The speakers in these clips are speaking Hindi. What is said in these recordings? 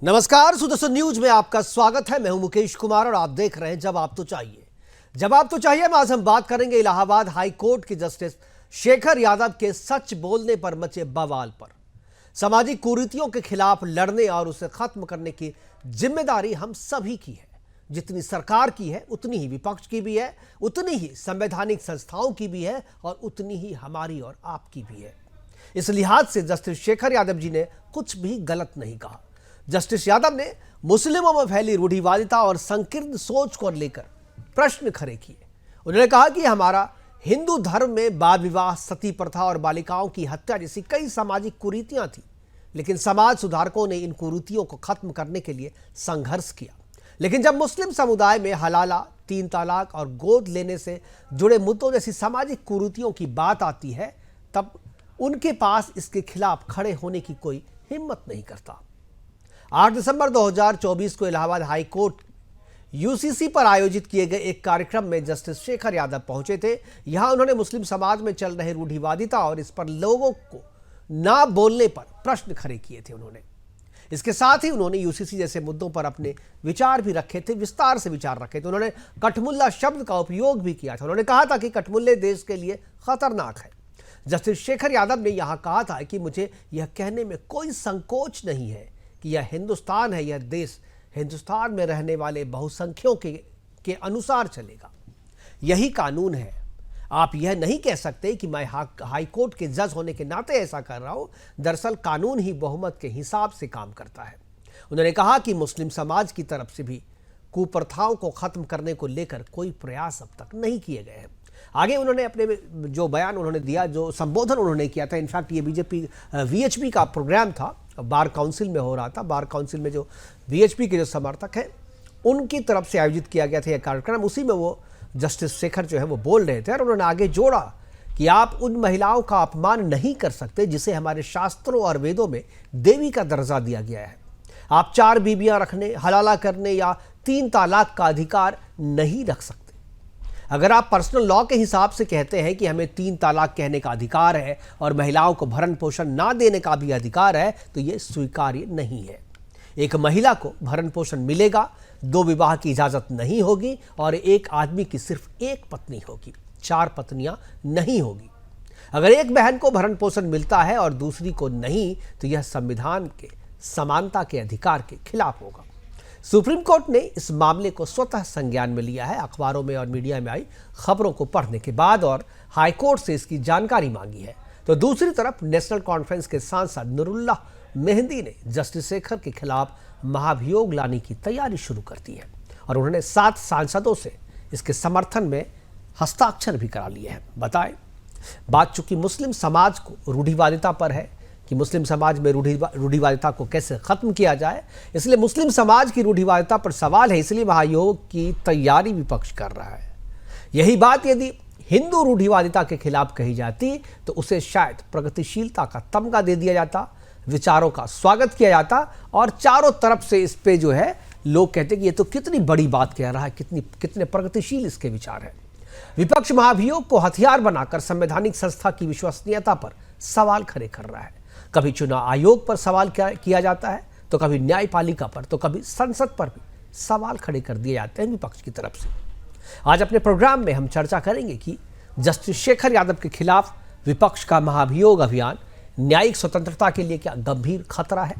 नमस्कार, सुदर्शन न्यूज में आपका स्वागत है। मैं हूं मुकेश कुमार और आप देख रहे हैं जब आप तो चाहिए। जब आप तो चाहिए में आज हम बात करेंगे इलाहाबाद हाई कोर्ट के जस्टिस शेखर यादव के सच बोलने पर मचे बवाल पर। सामाजिक कुरीतियों के खिलाफ लड़ने और उसे खत्म करने की जिम्मेदारी हम सभी की है। जितनी सरकार की है उतनी ही विपक्ष की भी है, उतनी ही संवैधानिक संस्थाओं की भी है और उतनी ही हमारी और आपकी भी है। इस लिहाज से जस्टिस शेखर यादव जी ने कुछ भी गलत नहीं कहा। जस्टिस यादव ने मुस्लिमों में फैली रूढ़िवादिता और संकीर्ण सोच को लेकर प्रश्न खड़े किए। उन्होंने कहा कि हमारा हिंदू धर्म में बाल विवाह, सती प्रथा और बालिकाओं की हत्या जैसी कई सामाजिक कुरीतियां थी, लेकिन समाज सुधारकों ने इन कुरीतियों को खत्म करने के लिए संघर्ष किया। लेकिन जब मुस्लिम समुदाय में हलाला, 3 तलाक और गोद लेने से जुड़े मुद्दों जैसी सामाजिक कुरीतियों की बात आती है, तब उनके पास इसके खिलाफ खड़े होने की कोई हिम्मत नहीं करता। 8 दिसंबर 2024 को इलाहाबाद हाई कोर्ट यूसीसी पर आयोजित किए गए एक कार्यक्रम में जस्टिस शेखर यादव पहुंचे थे। यहां उन्होंने मुस्लिम समाज में चल रहे रूढ़िवादिता और इस पर लोगों को ना बोलने पर प्रश्न खड़े किए थे। उन्होंने इसके साथ ही उन्होंने यूसीसी जैसे मुद्दों पर अपने विचार भी रखे थे, विस्तार से विचार रखे थे। उन्होंने कठमुल्ला शब्द का उपयोग भी किया था। उन्होंने कहा था कि कठमुल्ले देश के लिए खतरनाक है। जस्टिस शेखर यादव ने यहां कहा था कि मुझे यह कहने में कोई संकोच नहीं है कि यह हिंदुस्तान है, यह देश हिंदुस्तान में रहने वाले बहुसंख्यों के अनुसार चलेगा। यही कानून है। आप यह नहीं कह सकते कि मैं हाई कोर्ट के जज होने के नाते ऐसा कर रहा हूं। दरअसल कानून ही बहुमत के हिसाब से काम करता है। उन्होंने कहा कि मुस्लिम समाज की तरफ से भी कुप्रथाओं को खत्म करने को लेकर कोई प्रयास अब तक नहीं किए गए हैं। आगे उन्होंने अपने जो बयान उन्होंने दिया, जो संबोधन उन्होंने किया था, इनफैक्ट ये बीजेपी वीएचपी का प्रोग्राम था, बार काउंसिल में हो रहा था। बार काउंसिल में जो वीएचपी के जो समर्थक हैं उनकी तरफ से आयोजित किया गया था यह कार्यक्रम। उसी में वो जस्टिस शेखर जो है वो बोल रहे थे और उन्होंने आगे जोड़ा कि आप उन महिलाओं का अपमान नहीं कर सकते जिसे हमारे शास्त्रों और वेदों में देवी का दर्जा दिया गया है। आप 4 बीबियां रखने, हलाला करने या 3 तलाक का अधिकार नहीं रख सकते। अगर आप पर्सनल लॉ के हिसाब से कहते हैं कि हमें 3 तलाक कहने का अधिकार है और महिलाओं को भरण पोषण ना देने का भी अधिकार है, तो यह स्वीकार्य नहीं है। एक महिला को भरण पोषण मिलेगा, 2 विवाह की इजाजत नहीं होगी और एक आदमी की सिर्फ 1 पत्नी होगी, 4 पत्नियां नहीं होगी। अगर एक बहन को भरण पोषण मिलता है और दूसरी को नहीं, तो यह संविधान के समानता के अधिकार के खिलाफ होगा। सुप्रीम कोर्ट ने इस मामले को स्वतः संज्ञान में लिया है। अखबारों में और मीडिया में आई खबरों को पढ़ने के बाद और हाई कोर्ट से इसकी जानकारी मांगी है। तो दूसरी तरफ नेशनल कॉन्फ्रेंस के सांसद नूरुल्लाह मेहंदी ने जस्टिस शेखर के खिलाफ महाभियोग लाने की तैयारी शुरू कर दी है और उन्होंने 7 सांसदों से इसके समर्थन में हस्ताक्षर भी करा लिए हैं। बताएं, बात चूंकि मुस्लिम समाज को रूढ़िवादिता पर है कि मुस्लिम समाज में रूढ़िवादिता को कैसे खत्म किया जाए, इसलिए मुस्लिम समाज की रूढ़िवादिता पर सवाल है, इसलिए महाभियोग की तैयारी विपक्ष कर रहा है। यही बात यदि हिंदू रूढ़िवादिता के खिलाफ कही जाती तो उसे शायद प्रगतिशीलता का तमगा दे दिया जाता, विचारों का स्वागत किया जाता और चारों तरफ से इस पे जो है लोग कहते कि ये तो कितनी बड़ी बात कह रहा है, कितने प्रगतिशील इसके विचार है। विपक्ष महाभियोग को हथियार बनाकर संवैधानिक संस्था की विश्वसनीयता पर सवाल खड़े कर रहा है। कभी चुनाव आयोग पर सवाल किया जाता है, तो कभी न्यायपालिका पर, तो कभी संसद पर भी सवाल खड़े कर दिए जाते हैं विपक्ष की तरफ से। आज अपने प्रोग्राम में हम चर्चा करेंगे कि जस्टिस शेखर यादव के खिलाफ विपक्ष का महाभियोग अभियान न्यायिक स्वतंत्रता के लिए क्या गंभीर खतरा है?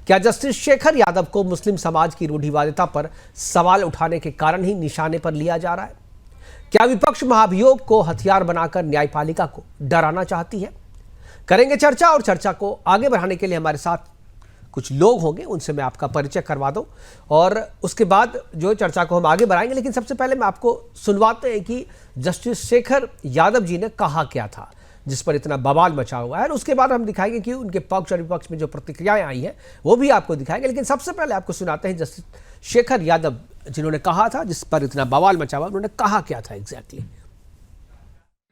क्या जस्टिस शेखर यादव को मुस्लिम समाज की रूढ़िवादिता पर सवाल उठाने के कारण ही निशाने पर लिया जा रहा है? क्या विपक्ष महाभियोग को हथियार बनाकर न्यायपालिका को डराना चाहती है? करेंगे चर्चा और चर्चा को आगे बढ़ाने के लिए हमारे साथ कुछ लोग होंगे, उनसे मैं आपका परिचय करवा दूं और उसके बाद जो चर्चा को हम आगे बढ़ाएंगे। लेकिन सबसे पहले मैं आपको सुनवाते हैं कि जस्टिस शेखर यादव जी ने कहा क्या था जिस पर इतना बवाल मचा हुआ है, और उसके बाद हम दिखाएंगे कि उनके पक्ष और विपक्ष में जो प्रतिक्रियाएं आई हैं वो भी आपको दिखाएंगे। लेकिन सबसे पहले आपको सुनाते हैं जस्टिस शेखर यादव जिन्होंने कहा था, जिस पर इतना बवाल मचा हुआ, उन्होंने कहा क्या था एग्जैक्टली।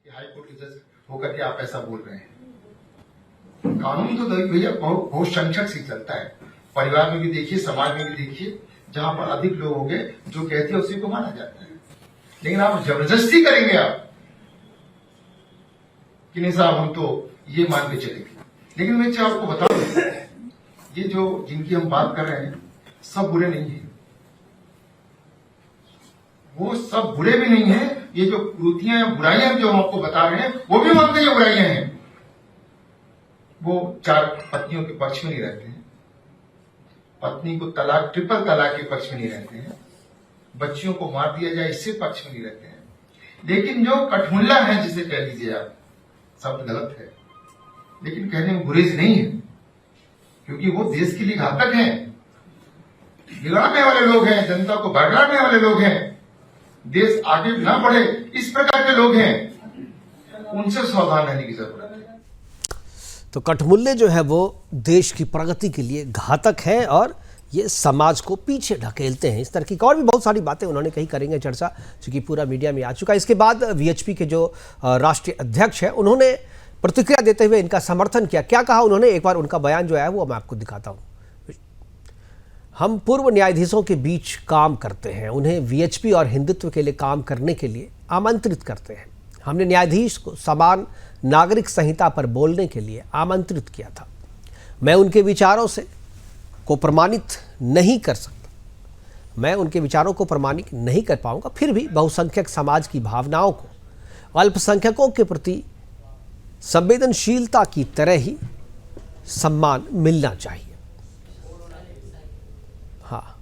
हाईकोर्ट के जज होकर के आप ऐसा बोल रहे हैं। कानून तो भैया बहुत संकट से चलता है। परिवार में भी देखिए, समाज में भी देखिए, जहां पर अधिक लोग होंगे जो कहते हैं उसी को माना जाता है। लेकिन आप जबरदस्ती करेंगे आप कि नहीं साहब हम तो ये मान के चलेंगे। लेकिन मैं आपको बता दूं, ये जो जिनकी हम बात कर रहे हैं सब बुरे नहीं हैं, वो सब बुरे भी नहीं हैं। ये जो कुरीतियां या बुराइयां जो हम आपको बता रहे हैं वो भी मानते हैं ये बुराइयां हैं। वो 4 पत्नियों के पक्ष में नहीं रहते हैं, पत्नी को तलाक ट्रिपल तलाक के पक्ष में नहीं रहते हैं, बच्चियों को मार दिया जाए इससे पक्ष में नहीं रहते हैं। लेकिन जो कठमुल्ला है, जिसे कह लीजिए आप, शब्द गलत है लेकिन कहने में गुरेज नहीं है, क्योंकि वो देश के लिए घातक हैं, बिगाड़ने वाले लोग हैं, जनता को भड़काने वाले लोग हैं, देश आगे ना बढ़े इस प्रकार के लोग हैं, उनसे सावधान रहने की जरूरत है। तो कठमुल्ले जो है वो देश की प्रगति के लिए घातक है और ये समाज को पीछे ढकेलते हैं। इस तरह की और भी बहुत सारी बातें उन्होंने कही, करेंगे चर्चा, चूंकि पूरा मीडिया में आ चुका है। इसके बाद वीएचपी के जो राष्ट्रीय अध्यक्ष हैं उन्होंने प्रतिक्रिया देते हुए इनका समर्थन किया। क्या कहा उन्होंने, एक बार उनका बयान जो है वो मैं आपको दिखाता हूँ। हम पूर्व न्यायाधीशों के बीच काम करते हैं, उन्हें वीएचपी और हिंदुत्व के लिए काम करने के लिए आमंत्रित करते हैं। हमने न्यायाधीश को समान नागरिक संहिता पर बोलने के लिए आमंत्रित किया था। मैं उनके विचारों को प्रमाणित नहीं कर सकता, मैं उनके विचारों को प्रमाणित नहीं कर पाऊंगा, फिर भी बहुसंख्यक समाज की भावनाओं को अल्पसंख्यकों के प्रति संवेदनशीलता की तरह ही सम्मान मिलना चाहिए। हाँ,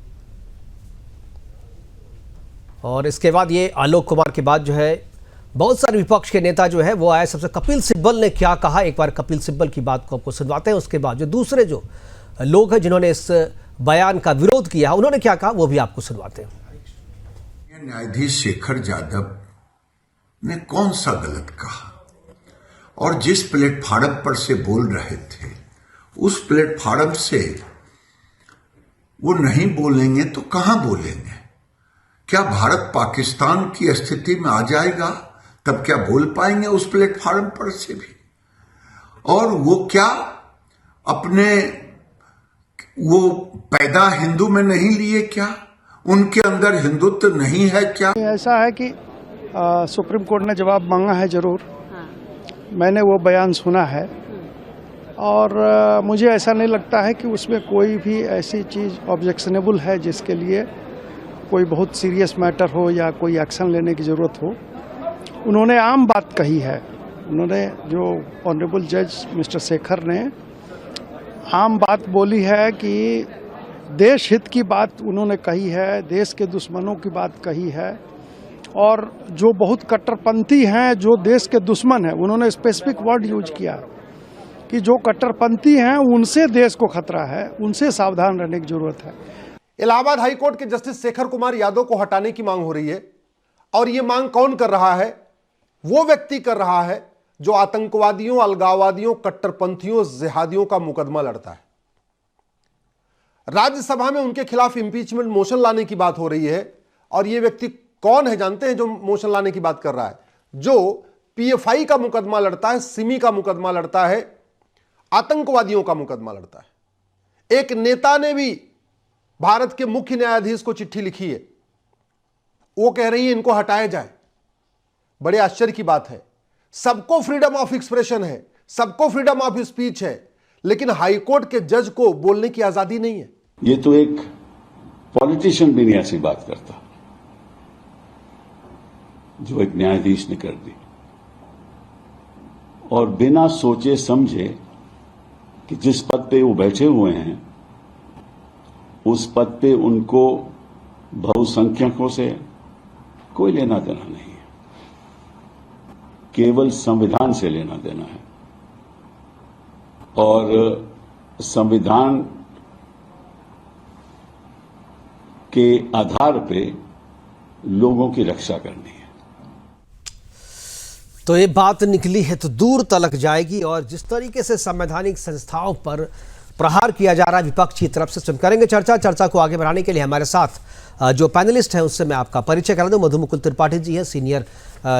और इसके बाद ये आलोक कुमार के बाद जो है बहुत सारे विपक्ष के नेता जो है वो आए। सबसे कपिल सिब्बल ने क्या कहा, एक बार कपिल सिब्बल की बात को आपको सुनवाते हैं। उसके बाद जो दूसरे जो लोग हैं जिन्होंने इस बयान का विरोध किया उन्होंने क्या कहा वो भी आपको सुनवाते हैं। न्यायाधीश शेखर यादव ने कौन सा गलत कहा, और जिस प्लेटफार्म पर से बोल रहे थे उस प्लेटफार्म से वो नहीं बोलेंगे तो कहां बोलेंगे? क्या भारत पाकिस्तान की स्थिति में आ जाएगा तब क्या बोल पाएंगे उस प्लेटफार्म पर से भी? और वो क्या अपने वो पैदा हिंदू में नहीं लिए क्या? उनके अंदर हिंदुत्व नहीं है क्या? ऐसा है कि सुप्रीम कोर्ट ने जवाब मांगा है, जरूर मैंने वो बयान सुना है और मुझे ऐसा नहीं लगता है कि उसमें कोई भी ऐसी चीज़ ऑब्जेक्शनेबल है जिसके लिए कोई बहुत सीरियस मैटर हो या कोई एक्शन लेने की ज़रूरत हो। उन्होंने आम बात कही है, उन्होंने जो ऑनरेबल जज मिस्टर शेखर ने आम बात बोली है कि देश हित की बात उन्होंने कही है, देश के दुश्मनों की बात कही है, और जो बहुत कट्टरपंथी हैं, जो देश के दुश्मन हैं, उन्होंने स्पेसिफिक वर्ड यूज किया कि जो कट्टरपंथी हैं उनसे देश को खतरा है, उनसे सावधान रहने की जरूरत है। इलाहाबाद हाईकोर्ट के जस्टिस शेखर कुमार यादव को हटाने की मांग हो रही है, और यह मांग कौन कर रहा है? वो व्यक्ति कर रहा है जो आतंकवादियों, अलगाववादियों, कट्टरपंथियों, जिहादियों का मुकदमा लड़ता है। राज्यसभा में उनके खिलाफ इंपीचमेंट मोशन लाने की बात हो रही है, और यह व्यक्ति कौन है जानते हैं जो मोशन लाने की बात कर रहा है? जो पीएफआई का मुकदमा लड़ता है, सिमी का मुकदमा लड़ता है, आतंकवादियों का मुकदमा लड़ता है। एक नेता ने भी भारत के मुख्य न्यायाधीश को चिट्ठी लिखी है, वो कह रही है इनको हटाया जाए। बड़े आश्चर्य की बात है, सबको फ्रीडम ऑफ एक्सप्रेशन है, सबको फ्रीडम ऑफ स्पीच है, लेकिन हाईकोर्ट के जज को बोलने की आजादी नहीं है। ये तो एक पॉलिटिशियन भी नहीं ऐसी बात करता जो एक न्यायाधीश ने कर दी, और बिना सोचे समझे कि जिस पद पे वो बैठे हुए हैं उस पद पे उनको बहुसंख्यकों से कोई लेना देना नहीं है, केवल संविधान से लेना देना है, और संविधान के आधार पे लोगों की रक्षा करनी है। तो ये बात निकली है तो दूर तलक जाएगी, और जिस तरीके से संवैधानिक संस्थाओं पर प्रहार किया जा रहा है विपक्ष की तरफ से, हम करेंगे चर्चा को आगे बढ़ाने के लिए हमारे साथ जो पैनलिस्ट हैं उससे मैं आपका परिचय करा दूं। मधु मुकुल त्रिपाठी जी है, सीनियर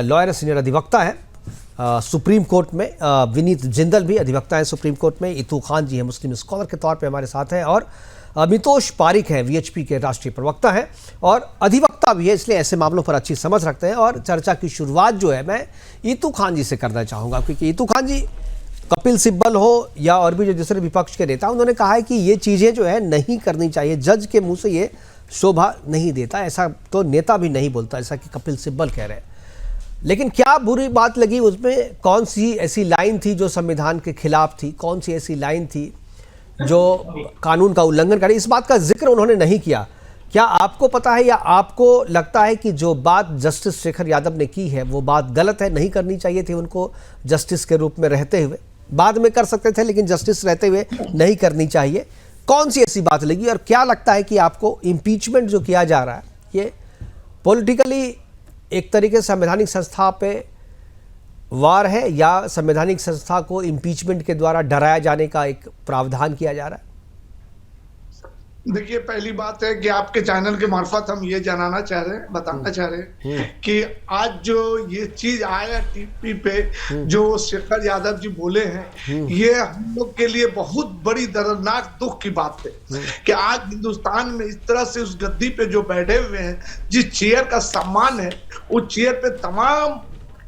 लॉयर, सीनियर अधिवक्ता है सुप्रीम कोर्ट में। विनीत जिंदल भी अधिवक्ता है सुप्रीम कोर्ट में। इतू खान जी है, मुस्लिम स्कॉलर के तौर पे हमारे साथ हैं, और मितोष पारिक है, वीएचपी के राष्ट्रीय प्रवक्ता हैं और अधिवक्ता भी है, इसलिए ऐसे मामलों पर अच्छी समझ रखते हैं। और चर्चा की शुरुआत जो है मैं इतू खान जी से करना चाहूँगा, क्योंकि इतू खान जी कपिल सिब्बल हो या और भी जो दूसरे विपक्ष के नेता, उन्होंने कहा है कि ये चीज़ें जो है नहीं करनी चाहिए, जज के मुंह से ये शोभा नहीं देता। ऐसा तो नेता भी नहीं बोलता, ऐसा कि कपिल सिब्बल कह रहे हैं। लेकिन क्या बुरी बात लगी उसमें? कौन सी ऐसी लाइन थी जो संविधान के खिलाफ थी? कौन सी ऐसी लाइन थी जो कानून का उल्लंघन करे? इस बात का जिक्र उन्होंने नहीं किया। क्या आपको पता है या आपको लगता है कि जो बात जस्टिस शेखर यादव ने की है वो बात गलत है, नहीं करनी चाहिए थी उनको जस्टिस के रूप में रहते हुए? बाद में कर सकते थे लेकिन जस्टिस रहते हुए नहीं करनी चाहिए। कौन सी ऐसी बात लगी और क्या लगता है कि आपको इम्पीचमेंट जो किया जा रहा है ये पॉलिटिकली एक तरीके से संवैधानिक संस्था पे वार है या संवैधानिक संस्था को इम्पीचमेंट के द्वारा डराया जाने का एक प्रावधान किया जा रहा है? देखिए, पहली बात है कि आपके चैनल के मार्फत हम ये जानना चाह रहे हैं, बताना चाह रहे हैं कि आज जो ये चीज आया टीवी पे जो शेखर यादव जी बोले हैं, ये हम लोग के लिए बहुत बड़ी दर्दनाक दुख की बात है कि आज हिंदुस्तान में इस तरह से उस गद्दी पे जो बैठे हुए हैं, जिस चेयर का सम्मान है, उस चेयर पे तमाम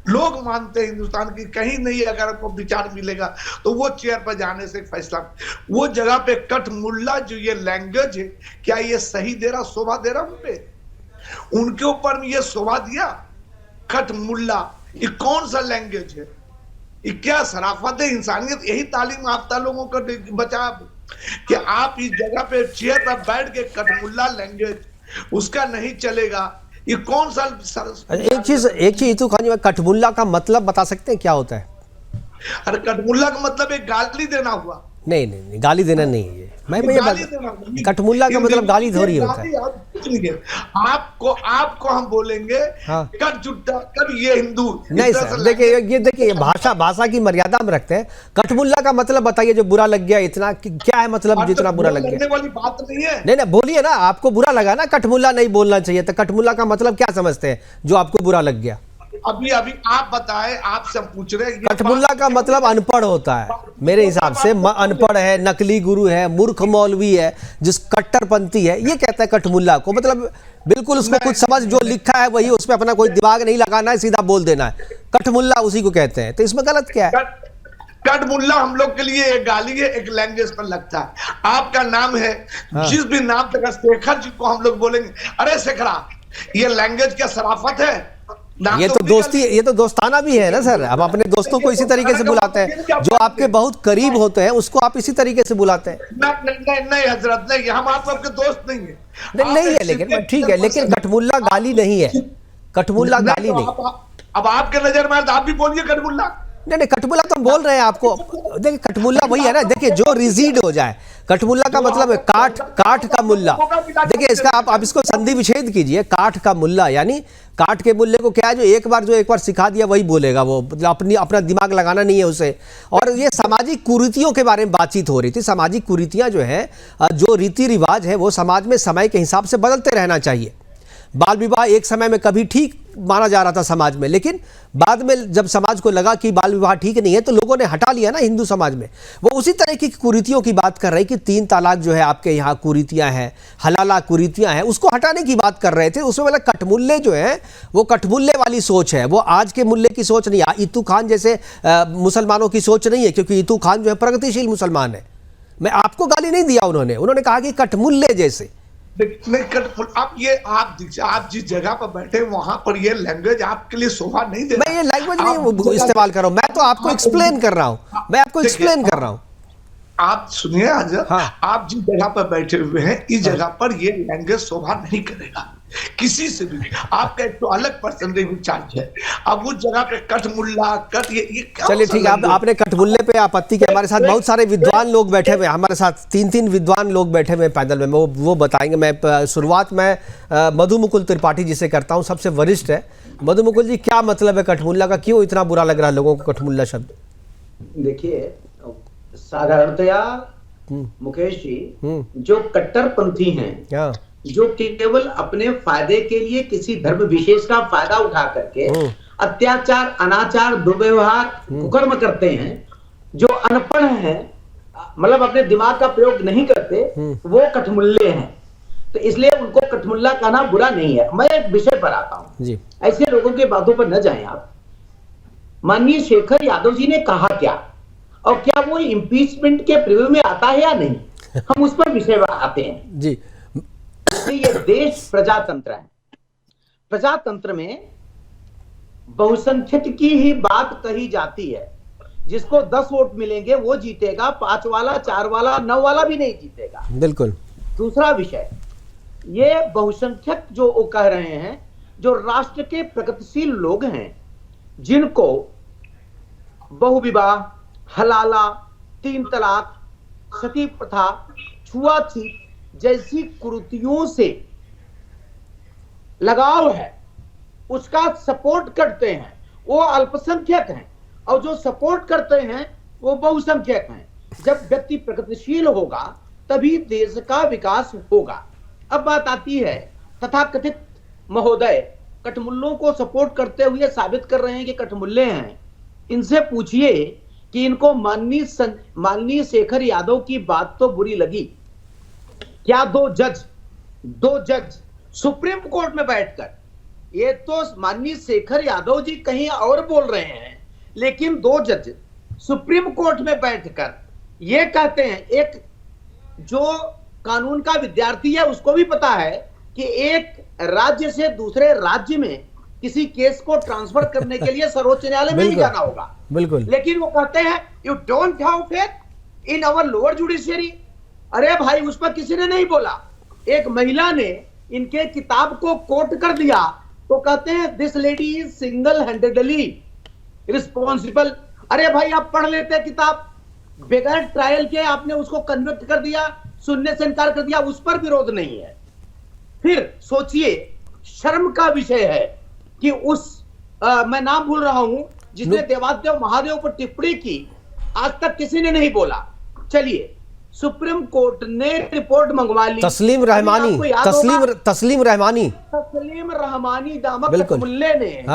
लोग मानते हैं हिंदुस्तान की कहीं नहीं अगर आपको विचार मिलेगा तो वो चेयर पर जाने से फैसला, वो जगह पे कट मुल्ला जो ये लैंग्वेज है, क्या ये सही दे रहा, शोभा दे रहा उन पे? उनके ऊपर ये शोभा दिया कट मुल्ला? ये कौन सा लैंग्वेज है? ये क्या शराफत है, इंसानियत? यही तालीम आपता लोगों को बचा कि आप इस जगह पे चेयर पर बैठ के कट मुल्ला लैंग्वेज उसका नहीं चलेगा। ये कौन सा एक चीज इतू खान जी, कठमुल्ला का मतलब बता सकते हैं क्या होता है? अरे कठमुल्ला का मतलब एक गाली देना हुआ। नहीं, गाली देना नहीं है ये। मैं कठमुल्ला का मतलब गाली थोड़ी होता है। आपको हम बोलेंगे हाँ। कट जुट्टा, कट ये हिंदू। नहीं सर, देखिए भाषा की मर्यादा में रखते हैं। कठमुल्ला का मतलब बताइए जो बुरा लग गया इतना, क्या है मतलब जितना बुरा लग गया? वाली बात नहीं है। नहीं बोलिए ना, आपको बुरा लगा ना, कठमुल्ला नहीं बोलना चाहिए, तो कठमुल्ला का मतलब क्या समझते हैं जो आपको बुरा लग गया? अभी आप बताएं, आपसे पूछ रहे हैं। कठमुल्ला का मतलब अनपढ़ होता है मेरे हिसाब से। अनपढ़ है, नकली गुरु है, मूर्ख मौलवी है, जिस कट्टरपंथी है, ये कहता है कठमुल्ला को। मतलब बिल्कुल उसको कुछ समझ, जो लिखा है वही, उसमें अपना कोई दिमाग नहीं लगाना है, सीधा बोल देना है। कठमुल्ला उसी को कहते हैं, तो इसमें गलत क्या है? कठमुल्ला हम लोग के लिए एक गाली है, एक लैंग्वेज पर लगता है। आपका नाम है, जिस भी नाम तक शेखर जी को हम लोग बोलेंगे अरे शेखरा, ये लैंग्वेज क्या शराफत है? ये तो दोस्ती, ये तो दोस्ताना भी है ना सर। हम अपने दोस्तों को इसी तरीके से बुलाते हैं, जो आपके बहुत करीब होते हैं उसको आप इसी तरीके से बुलाते हैं। नहीं हजरत, नहीं, हम आपके दोस्त नहीं है। नहीं है, लेकिन ठीक है, लेकिन कठमुल्ला गाली नहीं है। कठमुल्ला गाली नहीं। अब आपके नजर में आप भी बोलिए कठमुल्ला। नहीं, कठमुल्ला तो हम बोल रहे हैं आपको। देखिए कठमुल्ला वही है ना, देखिए जो रिजीड हो जाए, कठमुल्ला का मतलब है काठ का मुल्ला। देखिए इसका आप इसको संधि विच्छेद कीजिए। काठ का मुल्ला यानी काठ के मुल्ले को क्या है, जो एक बार सिखा दिया वही बोलेगा, वो अपना दिमाग लगाना नहीं है उसे। और ये सामाजिक कुरीतियों के बारे में बातचीत हो रही थी। सामाजिक कुरीतियां जो है, जो रीति रिवाज है, वो समाज में समय के हिसाब से बदलते रहना चाहिए। बाल विवाह एक समय में कभी ठीक माना जा रहा था समाज में, लेकिन बाद में जब समाज को लगा कि बाल विवाह ठीक नहीं है तो लोगों ने हटा लिया ना हिंदू समाज में। वो उसी तरह की कुरीतियों की बात कर रहे कि 3 तलाक जो है आपके यहाँ कुरीतियां हैं, हलाला कुरीतियां हैं, उसको हटाने की बात कर रहे थे। उसमें वाला कठमुल्ले जो है वो कठमुल्ले वाली सोच है, वो आज के मुल्ले की सोच नहीं है। इतू खान जैसे मुसलमानों की सोच नहीं है, क्योंकि इतू खान जो है प्रगतिशील मुसलमान है। मैं आपको गाली नहीं दिया, उन्होंने कहा कि कठमुल्ले जैसे। आप जिस जगह पर बैठे वहां पर ये लैंग्वेज आपके लिए शोभा नहीं दे रहा। मैं ये लैंग्वेज नहीं इस्तेमाल कर रहा हूं, मैं तो आपको एक्सप्लेन कर रहा हूं। आप सुनिए हजरत, हाँ। आप जिस जगह पर बैठे हुए हैं इस जगह पर ये लैंग्वेज शोभा नहीं करेगा किसी से भी। आपका एक तो अलग पर्सनल विचार है। अब उस जगह पे कठमुल्ला ये चलिए ठीक है, आपने कठमुल्ले पे आपत्ति की। हमारे साथ बहुत सारे विद्वान लोग बैठे हुए हैं, हमारे साथ 3 विद्वान लोग बैठे हुए हैं पैनल में, वो बताएंगे। मैं शुरुआत में मधु मुकुल त्रिपाठी जी से करता हूँ, सबसे वरिष्ठ है। मधु मुकुल जी, क्या मतलब है कठमुल्ला का? क्यों इतना बुरा लग रहा है लोगों को कठमुल्ला शब्द? देखिए, साधारणतया मुकेश जी, जो कट्टरपंथी हैं, जो केवल अपने फायदे के लिए किसी धर्म विशेष का फायदा उठा करके अत्याचार, अनाचार, दुर्व्यवहार, कुकर्म करते हैं, जो अनपढ़ हैं, मतलब अपने दिमाग का प्रयोग नहीं करते, वो कठमुल्ले हैं। तो इसलिए उनको कठमुल्ला कहना बुरा नहीं है। मैं एक विषय पर आता हूं, ऐसे लोगों की बातों पर न जाएं आप। माननीय शेखर यादव जी ने कहा क्या और क्या वो इम्पीचमेंट के प्रीव्यू में आता है या नहीं, हम उस पर विषय बढ़ाते हैं जी। ये देश प्रजातंत्र है। प्रजातंत्र में बहुसंख्यक की ही बात कही जाती है। जिसको 10 वोट मिलेंगे वो जीतेगा, 5 वाला, 4 वाला, 9 वाला भी नहीं जीतेगा। बिल्कुल। दूसरा विषय, ये बहुसंख्यक जो वो कह रहे हैं, जो राष्ट्र के प्रगतिशील लोग हैं, जिनको बहुविवाह, हलाला, 3 तलाक, सती प्रथा, छुआछूत जैसी कुरीतियों से लगाव है, उसका सपोर्ट करते हैं, वो अल्पसंख्यक हैं, और जो सपोर्ट करते हैं वो बहुसंख्यक हैं। जब व्यक्ति प्रगतिशील होगा तभी देश का विकास होगा। अब बात आती है तथाकथित महोदय कठमुल्लों को सपोर्ट करते हुए साबित कर रहे हैं कि कठमुल्ले हैं। इनसे पूछिए कि इनको माननीय शेखर यादव की बात तो बुरी लगी क्या? दो जज सुप्रीम कोर्ट में बैठकर, ये तो माननीय शेखर यादव जी कहीं और बोल रहे हैं, लेकिन 2 जज सुप्रीम कोर्ट में बैठकर ये कहते हैं, एक जो कानून का विद्यार्थी है उसको भी पता है कि एक राज्य से दूसरे राज्य में किसी केस को ट्रांसफर करने के लिए सर्वोच्च न्यायालय में ही जाना होगा। बिल्कुल। लेकिन वो कहते हैं you don't have faith in our lower judiciary. अरे भाई, उस पर किसी ने नहीं बोला। एक महिला ने इनके किताब को कोट कर दिया तो कहते हैं this lady is single handedly responsible. अरे भाई, आप पढ़ लेते किताब, बगैर ट्रायल के आपने उसको कन्विक्ट कर दिया, सुनने से इनकार कर दिया, उस पर विरोध नहीं है। फिर सोचिए, शर्म का विषय है कि मैं नाम भूल रहा हूं जिसने देवादेव महादेव पर टिप्पणी की, आज तक किसी ने नहीं बोला। चलिए, सुप्रीम कोर्ट ने रिपोर्ट मंगवा ली। तस्लीम रहमानी नामक मुल्ले ने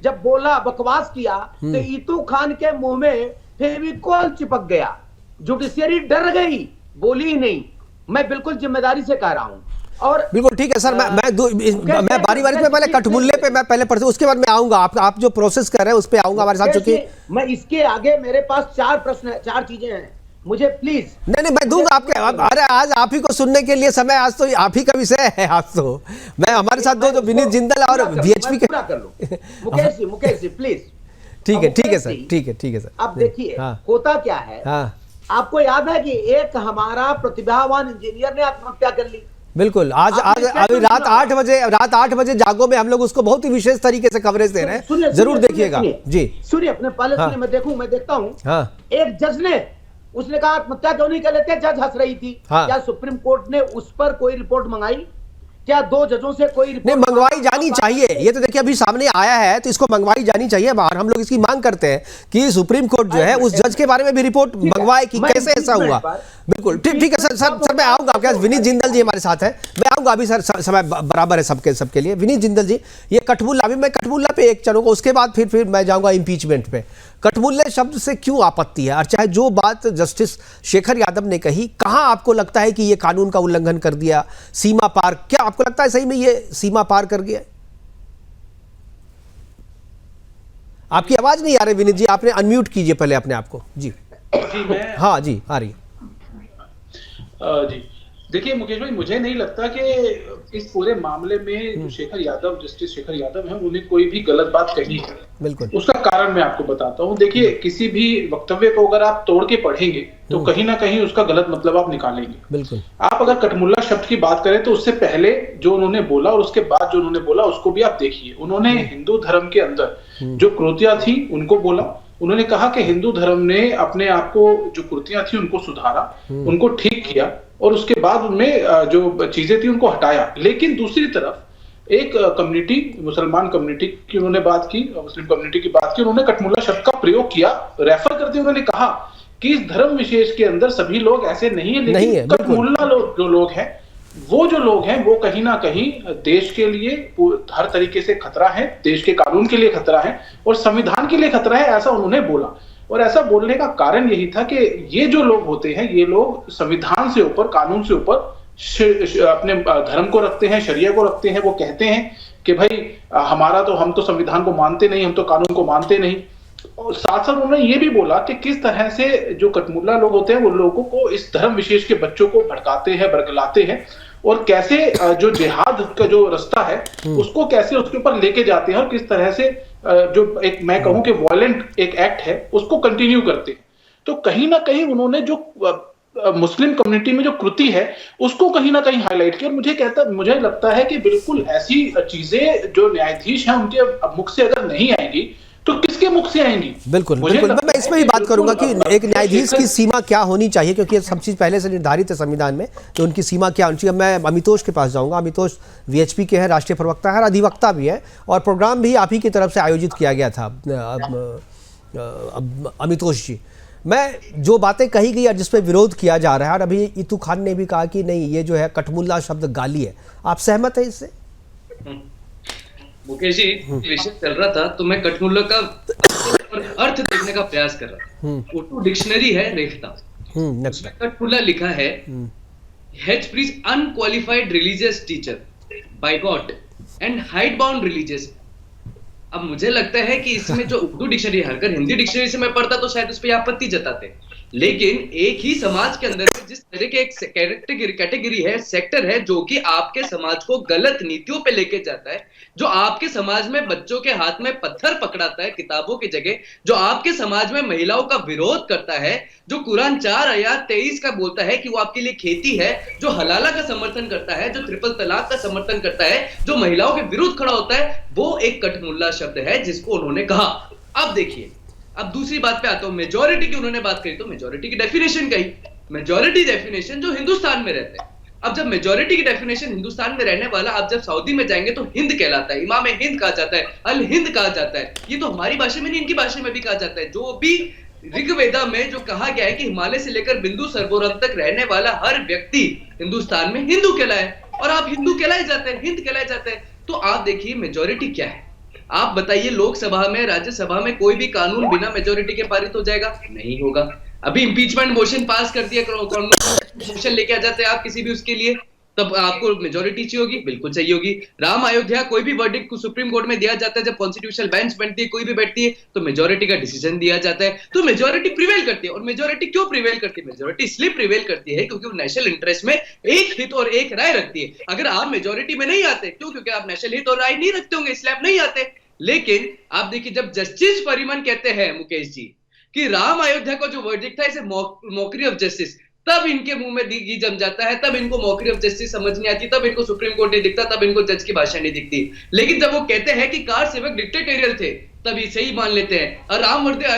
जब बोला, बकवास किया, तो ईतू खान के मुंह में फेविकोल चिपक गया। जुडिशियरी डर गई, बोली ही नहीं। मैं बिल्कुल जिम्मेदारी से कह रहा हूं। और बिल्कुल ठीक है सर, मैं बारी पे पहले कठमुल्ले पे मैं पहले पढ़ता हूं, उसके बाद मैं आऊंगा आप जो प्रोसेस कर रहे हैं उस पे आऊंगा हमारे साथ, क्योंकि मैं इसके आगे मेरे पास 4 प्रश्न है, 4 चीजें हैं, मुझे प्लीज। नहीं मैं दूंगा आपके। अरे आज आप ही को सुनने के लिए समय, आज तो आप ही का विषय है। आज तो मैं हमारे साथ दो विनीत जिंदल और वीएचपी के कर लो। मुकेश जी प्लीज। ठीक है सर, ठीक है सर। अब देखिए होता क्या है, आपको याद है कि एक हमारा प्रतिभावान इंजीनियर ने आत्महत्या कर ली। बिल्कुल। आज अभी रात 8 बजे जागो में हम लोग उसको बहुत ही विशेष तरीके से कवरेज दे रहे हैं, जरूर देखिएगा जी। सुनिए, अपने पहले सुनिए, मैं देखता हूँ। एक जज ने, उसने कहा आत्महत्या क्यों नहीं कर लेते, जज हंस रही थी। क्या सुप्रीम कोर्ट ने उस पर कोई रिपोर्ट मंगाई? क्या 2 जजों से कोई रिपोर्ट नहीं मंगवाई जानी चाहिए? ये तो देखिए अभी सामने आया है, तो इसको मंगवाई जानी चाहिए बाहर। हम लोग इसकी मांग करते हैं कि सुप्रीम कोर्ट जो है उस जज के बारे में भी रिपोर्ट मंगवाए कि कैसे ऐसा हुआ। बिल्कुल ठीक है सर मैं आऊंगा आपके पास। विनीत जिंदल जी हमारे साथ है, मैं आऊंगा अभी सर, समय बराबर है सबके लिए। विनीत जिंदल जी, ये कठमुल्ला, अभी मैं कठमुल्ला पे एक चलूंगा, उसके बाद फिर मैं जाऊंगा इम्पीचमेंट पे। कठमुल्ले शब्द से क्यों आपत्ति है? और चाहे जो बात जस्टिस शेखर यादव ने कही, कहां आपको लगता है कि ये कानून का उल्लंघन कर दिया, सीमा पार? क्या आपको लगता है सही में ये सीमा पार कर गया? आपकी आवाज नहीं आ रही विनीत जी, आपने अनम्यूट कीजिए पहले अपने आप को जी। हाँ जी, आ रही जी। देखिए मुकेश भाई, मुझे नहीं लगता कि इस पूरे मामले में जो शेखर यादव, जस्टिस शेखर यादव हैं, उन्हें कोई भी गलत बात कही है। बिल्कुल। उसका कारण मैं आपको बताता हूँ। देखिए, किसी भी वक्तव्य को अगर आप तोड़ के पढ़ेंगे तो कहीं ना कहीं उसका गलत मतलब आप निकालेंगे। बिल्कुल। आप अगर कठमुल्ला शब्द की बात करें तो उससे पहले जो उन्होंने बोला और उसके बाद जो उन्होंने बोला उसको भी आप देखिए। उन्होंने हिंदू धर्म के अंदर जो कुरीतियां थी उनको बोला। उन्होंने कहा कि हिंदू धर्म ने अपने आप को, जो कुरीतियां थी उनको सुधारा, उनको ठीक किया, और उसके बाद उनमें जो चीजें थी उनको हटाया। लेकिन दूसरी तरफ एक कम्युनिटी, मुसलमान कम्युनिटी की उन्होंने बात की, मुस्लिम कम्युनिटी की बात की, उन्होंने कठमुल्ला शब्द का प्रयोग किया। रेफर करते उन्होंने कहा कि इस धर्म विशेष के अंदर सभी लोग ऐसे नहीं है, लेकिन कठमुल्ला जो लोग हैं, वो जो लोग हैं वो कहीं ना कहीं देश के लिए हर तरीके से खतरा है, देश के कानून के लिए खतरा है और संविधान के लिए खतरा है, ऐसा उन्होंने बोला। और ऐसा बोलने का कारण यही था कि ये जो लोग होते हैं, ये लोग संविधान से ऊपर, कानून से ऊपर अपने धर्म को रखते हैं, शरिया को रखते हैं। वो कहते हैं कि भाई हम तो संविधान को मानते नहीं, हम तो कानून को मानते नहीं। और साथ साथ उन्होंने ये भी बोला कि किस तरह से जो कठमुल्ला लोग होते हैं वो लोगों को इस धर्म विशेष के बच्चों को भड़काते हैं, बरगलाते हैं, और कैसे जो जिहाद का जो रास्ता है उसको कैसे उसके ऊपर लेके जाते हैं, और किस तरह से जो एक मैं कहूं कि वायलेंट एक एक्ट है उसको कंटिन्यू करते हैं। तो कहीं ना कहीं उन्होंने जो मुस्लिम कम्युनिटी में जो कृति है उसको कहीं ना कहीं हाईलाइट किया, और मुझे लगता है कि बिल्कुल ऐसी चीजें जो न्यायाधीश हैं उनके मुख से अगर नहीं आएंगी तो किसके मुख से आएंगी? बिल्कुल बिल्कुल, मैं इसमें भी बात करूंगा कि एक न्यायाधीश की सीमा क्या होनी चाहिए, क्योंकि ये सब चीज़ पहले से निर्धारित है संविधान में, तो उनकी सीमा क्या होनी चाहिए। मैं अमितोष के पास जाऊंगा। अमितोष वीएचपी के हैं, राष्ट्रीय प्रवक्ता है और अधिवक्ता भी है, और प्रोग्राम भी आप ही की तरफ से आयोजित किया गया था। अमितोष जी, मैं जो बातें कही गई और जिस पर विरोध किया जा रहा है, और अभी इतू खान ने भी कहा कि नहीं ये जो है कठमुल्ला शब्द गाली है, आप सहमत हैं इससे? मुकेश जी, विषय चल रहा था तो मैं कठमुल्ला का अर्थ देखने का प्रयास कर रहा था। उर्दू डिक्शनरी है रेखता, उसमें कठमुल्ला लिखा है hedge priest unqualified religious teacher, bigot and hidebound religious. अब मुझे लगता है कि इसमें जो उर्दू डिक्शनरी है, अगर हिंदी डिक्शनरी से मैं पढ़ता तो शायद उस पर आपत्ति जताते, लेकिन एक ही समाज के अंदर जिस तरह के एक कैटेगरी है, सेक्टर है, जो कि आपके समाज को गलत नीतियों पे लेके जाता है, जो आपके समाज में बच्चों के हाथ में पत्थर पकड़ाता है किताबों की जगह, जो आपके समाज में महिलाओं का विरोध करता है, जो कुरान 4 आयत 23 का बोलता है कि वो आपके लिए खेती है, जो हलाला का समर्थन करता है, जो ट्रिपल तलाक का समर्थन करता है, जो महिलाओं के विरुद्ध खड़ा होता है, वो एक कठमुल्ला शब्द है जिसको उन्होंने कहा। अब देखिए, अब दूसरी बात पे आता हूं। मेजॉरिटी की उन्होंने बात करी तो मेजॉरिटी की डेफिनेशन कही, मेजॉरिटी डेफिनेशन जो हिंदुस्तान में रहते हैं। अब जब मेजॉरिटी की डेफिनेशन हिंदुस्तान में रहने वाला, आप जब सऊदी में जाएंगे तो हिंद कहलाता है, इमाम हिंद कहा जाता है, अल हिंद कहा जाता है। ये तो हमारी भाषा में नहीं, इनकी भाषा में भी कहा जाता है। जो भी ऋग्वेदा में जो कहा गया है कि हिमालय से लेकर बिंदु सरोवर तक रहने वाला हर व्यक्ति हिंदुस्तान में हिंदू कहलाए, और आप हिंदू कहलाए जाते हैं, हिंद कहलाए जाते हैं। तो आप देखिए मेजॉरिटी क्या है। आप बताइए, लोकसभा में, राज्यसभा में कोई भी कानून बिना मेजॉरिटी के पारित हो जाएगा? नहीं होगा। अभी इंपीचमेंट मोशन पास कर दिया, मोशन लेके आ जाते हैं आप किसी भी उसके लिए, तब आपको मेजॉरिटी चाहिए होगी? बिल्कुल चाहिए होगी। राम अयोध्या कोई भी वर्डिक्ट सुप्रीम कोर्ट में दिया जाता है, जब कॉन्स्टिट्यूशनल बेंच बनती है, कोई भी बैठती है, तो मेजॉरिटी का डिसीजन दिया जाता है, तो मेजॉरिटी प्रिवेल करती है। और मेजॉरिटी क्यों प्रिवेल करती है? मेजॉरिटी इसलिए प्रिवेल करती है क्योंकि वो नेशनल इंटरेस्ट में एक हित और एक राय रखती है। अगर आप मेजॉरिटी में नहीं आते, क्यों? क्योंकि आप नेशनल हित और राय नहीं रखते होंगे, इसलिए आप नहीं आते। लेकिन आप देखिए, जब जस्टिस फरीमन कहते हैं मुकेश जी कि राम अयोध्या का जो वर्डिक्ट था इसे मॉकरी ऑफ जस्टिस, तब इनके मुंह में घी जम जाता है, तब इनको मॉकरी ऑफ जस्टिस समझ नहीं आती, तब इनको सुप्रीम कोर्ट नहीं दिखता, तब इनको जज की भाषा नहीं दिखती। लेकिन जब वो कहते हैं कि कार सेवक डिक्टेटोरियल थे, तब इसे ही मान लेते हैं। और राम मंदिर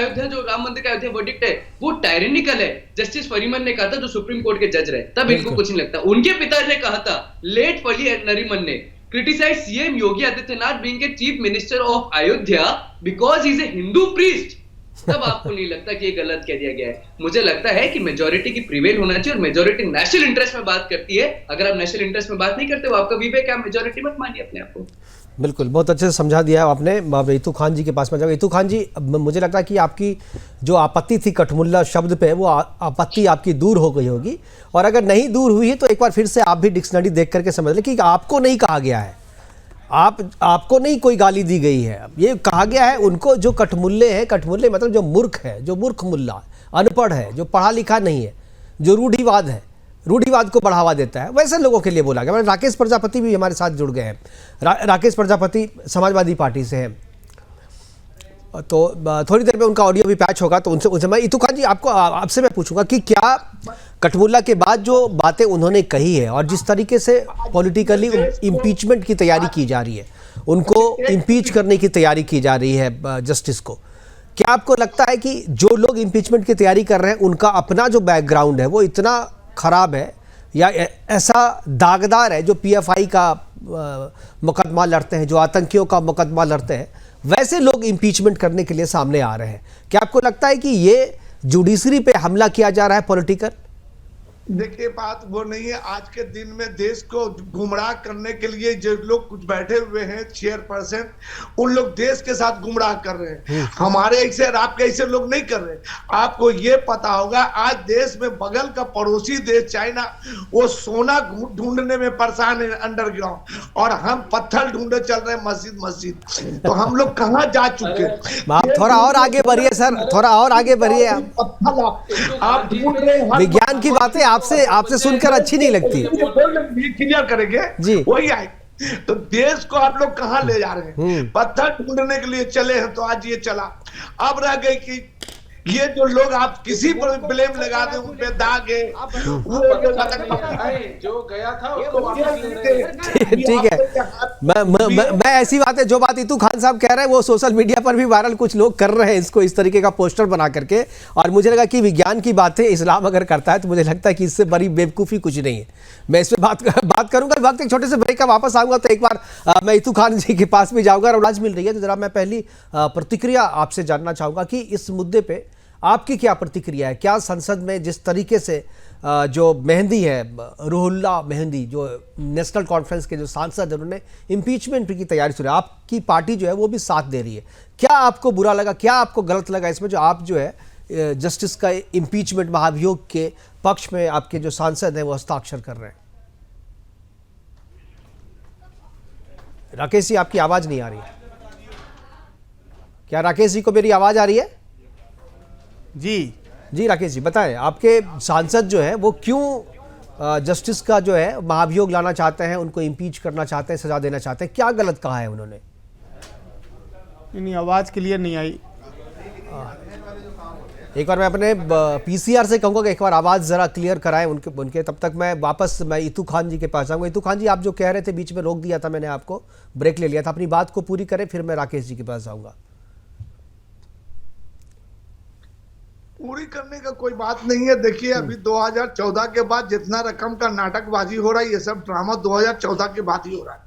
का अयोध्या वर्डिक्ट है वो टायरेनिकल है, जस्टिस फरीमन ने कहा था, जो सुप्रीम कोर्ट के जज रहे, तब इनको कुछ नहीं लगता। उनके पिता ने कहा था, लेट फली नरीमन ने criticized CM Yogi Adityanath being a chief minister of Ayodhya because he is a Hindu priest, तब आपको नहीं लगता कि ये गलत कह दिया गया है? मुझे लगता है कि मेजॉरिटी की प्रिवेल होना चाहिए, और मेजॉरिटी नेशनल इंटरेस्ट में बात करती है। अगर आप नेशनल इंटरेस्ट में बात नहीं करते, वो आपका विवेक है, आप मेजॉरिटी मत मानिए अपने आप को। बिल्कुल, बहुत अच्छे से समझा दिया आपने। इतू खान जी के पास में जाओ। इतू खान जी, मुझे लगता है कि आपकी जो आपत्ति थी कठमुल्ला शब्द पे, वो आपत्ति आपकी दूर हो गई होगी, और अगर नहीं दूर हुई है तो एक बार फिर से आप भी डिक्शनरी देख करके समझ लें कि आपको नहीं कहा गया है, आपको नहीं कोई गाली दी गई है। ये कहा गया है उनको जो कठमुल्ले हैं, कठमुल्ले मतलब जो मूर्ख है, जो मूर्ख मुल्ला, अनपढ़ है, जो पढ़ा लिखा नहीं है, जो रूढ़िवाद है, रूढ़िवाद को बढ़ावा देता है, वैसे लोगों के लिए बोला गया। राकेश प्रजापति भी हमारे साथ जुड़ गए हैं। राकेश प्रजापति समाजवादी पार्टी से हैं, तो थोड़ी देर में उनका ऑडियो भी पैच होगा, तो उनसे मैं इतू खान जी आपसे मैं पूछूंगा कि क्या कठमुल्ला के बाद जो बातें उन्होंने कही है, और जिस तरीके से पॉलिटिकली इम्पीचमेंट की तैयारी की जा रही है, उनको इम्पीच करने की तैयारी की जा रही है जस्टिस को, क्या आपको लगता है कि जो लोग इम्पीचमेंट की तैयारी कर रहे हैं उनका अपना जो बैकग्राउंड है वो इतना खराब है, या ऐसा दागदार है, जो PFI का मुकदमा लड़ते हैं, जो आतंकियों का मुकदमा लड़ते हैं, वैसे लोग इम्पीचमेंट करने के लिए सामने आ रहे हैं? क्या आपको लगता है कि ये जुडिशरी पे हमला किया जा रहा है पॉलिटिकल? देखिए बात वो नहीं है। आज के दिन में देश को गुमराह करने के लिए जो लोग कुछ बैठे हुए हैं चेयरपर्सन, उन लोग देश के साथ गुमराह कर रहे हैं। हमारे ऐसे और आपके ऐसे लोग नहीं कर रहे। आपको ये पता होगा आज देश में बगल का पड़ोसी देश चाइना, वो सोना ढूंढने में परेशान है अंडरग्राउंड, और हम पत्थर ढूंढे चल रहे हैं मस्जिद। तो हम लोग कहाँ जा चुके हैं? आप थोड़ा और आगे बढ़िए सर, थोड़ा और आगे बढ़िए। आप ढूंढ रहे हैं विज्ञान की बातें आपसे सुनकर अच्छी नहीं लगती। क्लियर करेंगे जी, वही आए। तो देश को आप लोग कहां ले जा रहे हैं? पत्थर ढूंढने के लिए चले हैं, तो आज ये चला। अब रह गई कि ये जो लोग आप किसी पर ब्लेम लगा दे, उन पे दाग है, जो गया था उसको वापस ले रहे हैं। ठीक है। मैं ऐसी बातें, जो बात इतू खान साहब कह रहे हैं वो सोशल मीडिया पर भी वायरल कुछ लोग कर रहे हैं इसको, इस तरीके का पोस्टर बना करके। और मुझे लगा कि विज्ञान की बातें इस्लाम अगर करता है तो मुझे लगता है कि इससे बड़ी बेवकूफ़ी कुछ नहीं है। मैं इस पर बात करूंगा। वक्त एक छोटे से ब्रेक का, वापस आऊंगा तो एक बार मैं इतू खान जी के पास भी जाऊंगा। और आज मिल रही है तो जरा मैं पहली प्रतिक्रिया आपसे जानना चाहूंगा कि इस मुद्दे पे आपकी क्या प्रतिक्रिया है? क्या संसद में जिस तरीके से जो मेहंदी है, रूहुल्लाह मेहंदी, जो नेशनल कॉन्फ्रेंस के जो सांसद हैं, उन्होंने इम्पीचमेंट की तैयारी शुरू, आपकी पार्टी जो है वो भी साथ दे रही है। क्या आपको बुरा लगा, क्या आपको गलत लगा इसमें, जो आप जो है जस्टिस का इम्पीचमेंट महाभियोग के पक्ष में आपके जो सांसद हैं वो हस्ताक्षर कर रहे हैं? राकेश जी, आपकी आवाज नहीं आ रही है क्या? राकेश जी को मेरी आवाज आ रही है? जी राकेश जी बताएं, आपके सांसद जो है वो क्यों जस्टिस का जो है महाभियोग लाना चाहते हैं, उनको इम्पीच करना चाहते हैं, सजा देना चाहते हैं? क्या गलत कहा है उन्होंने? नहीं, आवाज क्लियर नहीं आई। एक बार मैं अपने पीसीआर से कहूँगा कि एक बार आवाज़ ज़रा क्लियर कराएं उनके। तब तक मैं इतू खान जी के पास आऊँगा। इतू खान जी, आप जो कह रहे थे, बीच में रोक दिया था मैंने, आपको ब्रेक ले लिया था, अपनी बात को पूरी करें, फिर मैं राकेश जी के पास आऊँगा। पूरी करने का कोई बात नहीं है। देखिए अभी 2014 के बाद जितना रकम का नाटकबाजी हो रहा है, ये सब ड्रामा 2014 के बाद ही हो रहा है।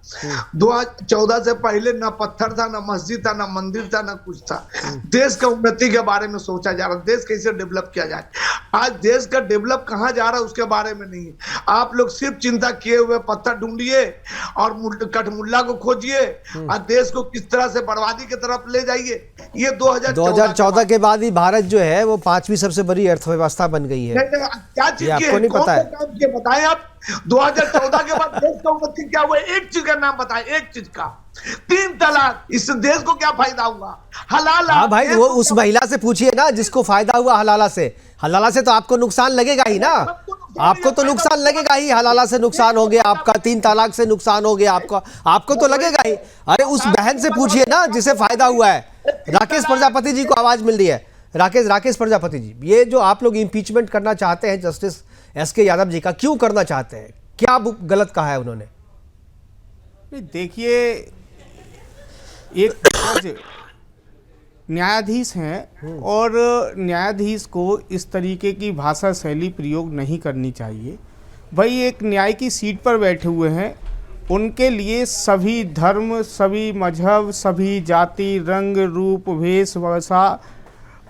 2014 से पहले ना पत्थर था, ना मस्जिद था, ना मंदिर था, ना कुछ था। देश का उन्नति के बारे में सोचा जा रहा, देश कैसे डेवलप किया जाए। आज देश का डेवलप कहाँ जा रहा है उसके बारे में नहीं है। आप लोग सिर्फ चिंता किए हुए पत्थर ढूंढिए और कठमुल्ला को खोजिए और देश को किस तरह से बर्बादी की तरफ ले जाइए। ये 2014 के बाद ही भारत जो है वो 5वीं सबसे बड़ी अर्थव्यवस्था बन गई है। क्या चीज आपको नहीं पता है? बताएं आप। 2014 के बाद देश का उन्नति क्या हुआ? एक चीज का नाम बताएं, एक चीज का। 3 तलाक, इससे देश को क्या फायदा हुआ? हलाला। हाँ भाई, वो उस महिला से पूछिए ना जिसको फायदा हुआ हलाला से। हलाला से तो आपको नुकसान लगेगा ही ना, आपको तो नुकसान लगेगा ही। हलाला से नुकसान हो गया आपका, 3 तलाक से नुकसान हो गया आपको तो लगेगा ही। अरे उस बहन से पूछिए ना जिसे फायदा हुआ है। राकेश प्रजापति जी को आवाज मिल रही है। राकेश प्रजापति जी, ये जो आप लोग इम्पीचमेंट करना चाहते हैं जस्टिस एसके यादव जी का, क्यों करना चाहते हैं? क्या गलत कहा है उन्होंने? देखिए, एक न्यायाधीश हैं और न्यायाधीश को इस तरीके की भाषा शैली प्रयोग नहीं करनी चाहिए। भाई एक न्याय की सीट पर बैठे हुए हैं, उनके लिए सभी धर्म, सभी मजहब, सभी जाति, रंग, रूप, वेशभूषा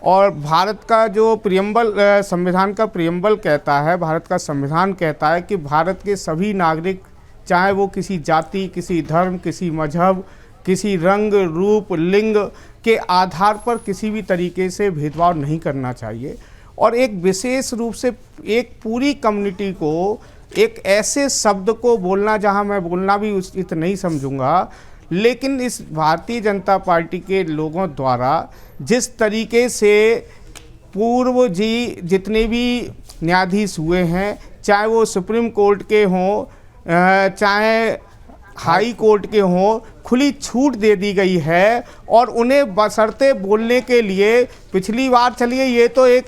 और भारत का जो प्रियम्बल, संविधान का प्रियम्बल कहता है, भारत का संविधान कहता है कि भारत के सभी नागरिक, चाहे वो किसी जाति, किसी धर्म, किसी मजहब, किसी रंग, रूप, लिंग के आधार पर किसी भी तरीके से भेदभाव नहीं करना चाहिए। और एक विशेष रूप से एक पूरी कम्युनिटी को एक ऐसे शब्द को बोलना, जहां मैं बोलना भी उचित नहीं समझूंगा, लेकिन इस भारतीय जनता पार्टी के लोगों द्वारा जिस तरीके से पूर्व जी जितने भी न्यायाधीश हुए हैं, चाहे वो सुप्रीम कोर्ट के हों, चाहे हाई कोर्ट के हों, खुली छूट दे दी गई है और उन्हें बशर्ते बोलने के लिए, पिछली बार चलिए ये तो एक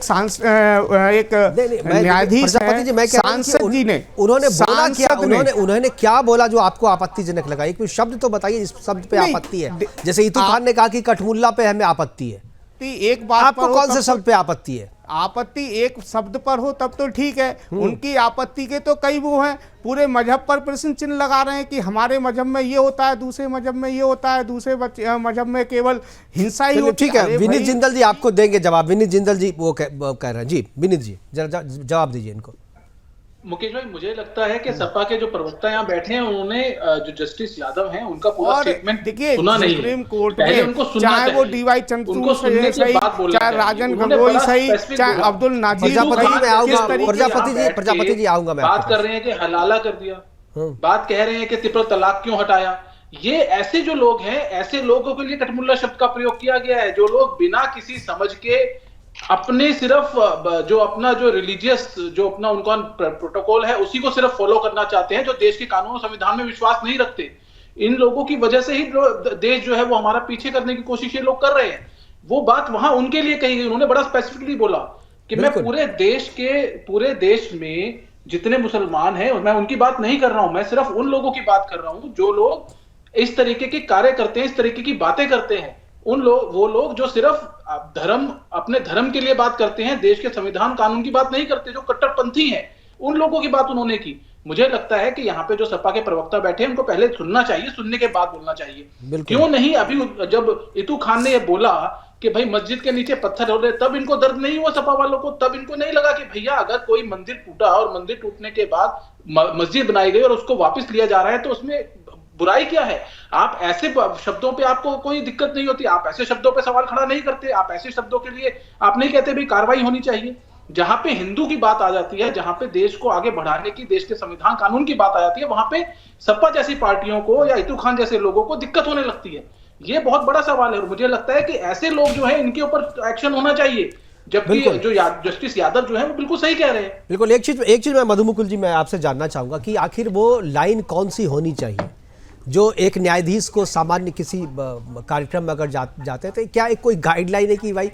न्यायाधीश हैं, सांसद जी ने, उन्होंने बोला क्या? उन्होंने क्या बोला जो आपको आपत्तिजनक लगा? एक शब्द तो बताइए जिस शब्द पे आपत्ति है। जैसे इतू खान ने कहा कि कठमुल्ला पे हमें आपत्ति है, एक बात आपको कौन से शब्द पे आपत्ति है? आपत्ति एक शब्द पर हो तब तो ठीक है। उनकी आपत्ति के तो कई वो हैं, पूरे मजहब पर प्रश्न चिन्ह लगा रहे हैं कि हमारे मजहब में ये होता है, दूसरे मजहब में ये होता है, दूसरे मजहब में केवल हिंसा ही होती है। ठीक है, विनीत जिंदल जी आपको देंगे जवाब। विनीत जिंदल जी वो कह रहे हैं। जी विनीत जी, जरा जवाब दीजिए इनको। मुकेश भाई, मुझे लगता है कि सपा के जो प्रवक्ता यहाँ बैठे हैं, उन्होंने जो जस्टिस यादव हैं उनका पूरा स्टेटमेंट देखिए सुना नहीं सुप्रीम है। कोर्ट पहले में उनको सुनना चाहे वो चाहिए। डीवाई उनको चंद्रचूड़ सुनने के सही, बाद बोलना चाहे चाहिए। राजन उन्होंने गगोई बड़ा सही, specific चाहे बोला। अब्दुल नाजीर प्रजापति जी मैं आऊंगा, किस तरीके प्रजापति जी आऊंगा मैं बात आपके कर रहे हैं कि हलाला कर दिया, बात कह रहे हैं कि ट्रिपल तलाक क्यों हटाया। ये ऐसे जो लोग हैं, ऐसे लोगों के लिए कटमुल्ला शब्द का प्रयोग किया गया है, जो लोग बिना किसी समझ के अपने सिर्फ जो अपना जो रिलीजियस जो अपना उनका प्रोटोकॉल है उसी को सिर्फ फॉलो करना चाहते हैं, जो देश के कानून और संविधान में विश्वास नहीं रखते। इन लोगों की वजह से ही देश जो है वो हमारा पीछे करने की कोशिश ये लोग कर रहे हैं। वो बात वहां उनके लिए कही गई। उन्होंने बड़ा स्पेसिफिकली बोला कि मैं पूरे देश में जितने मुसलमान हैं, मैं उनकी बात नहीं कर रहा हूं, मैं सिर्फ उन लोगों की बात कर रहा हूं जो लोग इस तरीके के कार्य करते हैं, इस तरीके की बातें करते हैं। वो लोग जो सिर्फ अपने धर्म के लिए बात करते हैं, देश के संविधान कानून की बात नहीं करते, जो कट्टरपंथी हैं, उन लोगों की बात उन्होंने की। मुझे लगता है कि यहाँ पे जो सपा के प्रवक्ता बैठे हैं, उनको पहले सुनना चाहिए, सुनने के बाद बोलना चाहिए। क्यों नहीं अभी जब इतू खान ने ये बोला कि भाई मस्जिद के नीचे पत्थर हो रहे, तब इनको दर्द नहीं हुआ सपा वालों को? तब इनको नहीं लगा कि भैया अगर कोई मंदिर टूटा और मंदिर टूटने के बाद मस्जिद बनाई गई और उसको वापस लिया जा रहा है तो उसमें बुराई क्या है? आप ऐसे शब्दों पे आपको कोई दिक्कत नहीं होती, आप ऐसे शब्दों पे सवाल खड़ा नहीं करते, आप ऐसे शब्दों के लिए आप नहीं कहते भी कार्रवाई होनी चाहिए। जहां पे हिंदू की बात आ जाती है, जहां पे देश को आगे बढ़ाने की, देश के संविधान कानून की बात आ जाती है, वहां पे सपा जैसी पार्टियों को या इतू खान जैसे लोगों को दिक्कत होने लगती है। ये बहुत बड़ा सवाल है और मुझे लगता है कि ऐसे लोग जो है इनके ऊपर एक्शन होना चाहिए। जबकि जो जस्टिस यादव जो है वो बिल्कुल सही कह रहे हैं। बिल्कुल। एक चीज मैं मधुमुकुल जी मैं आपसे जानना चाहूंगा कि आखिर वो लाइन कौन सी होनी चाहिए जो एक न्यायाधीश को सामान्य किसी कार्यक्रम में अगर जाते हैं तो क्या एक कोई गाइडलाइन है कि भाई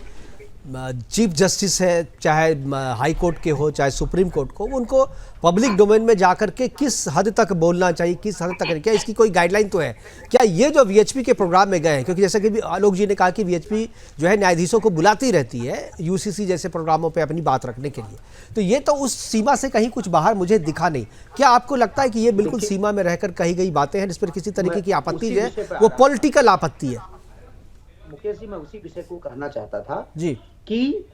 चीफ जस्टिस है, चाहे हाई कोर्ट के हो चाहे सुप्रीम कोर्ट को, उनको पब्लिक डोमेन में जाकर के किस हद तक बोलना चाहिए, किस हद तक, क्या इसकी कोई गाइडलाइन तो है? क्या ये जो वीएचपी के प्रोग्राम में गए हैं, क्योंकि जैसे कि आलोक जी ने कहा कि वीएचपी जो है न्यायाधीशों को बुलाती रहती है यूसीसी जैसे प्रोग्रामों पे अपनी बात रखने के लिए, तो ये तो उस सीमा से कहीं कुछ बाहर मुझे दिखा नहीं। क्या आपको लगता है कि ये बिल्कुल सीमा में रहकर कही गई बातें हैं जिस पर किसी तरीके की आपत्ति जो है वो पॉलिटिकल आपत्ति है? मुकेश जी, मैं उसी विषय को कहना चाहता था जी कि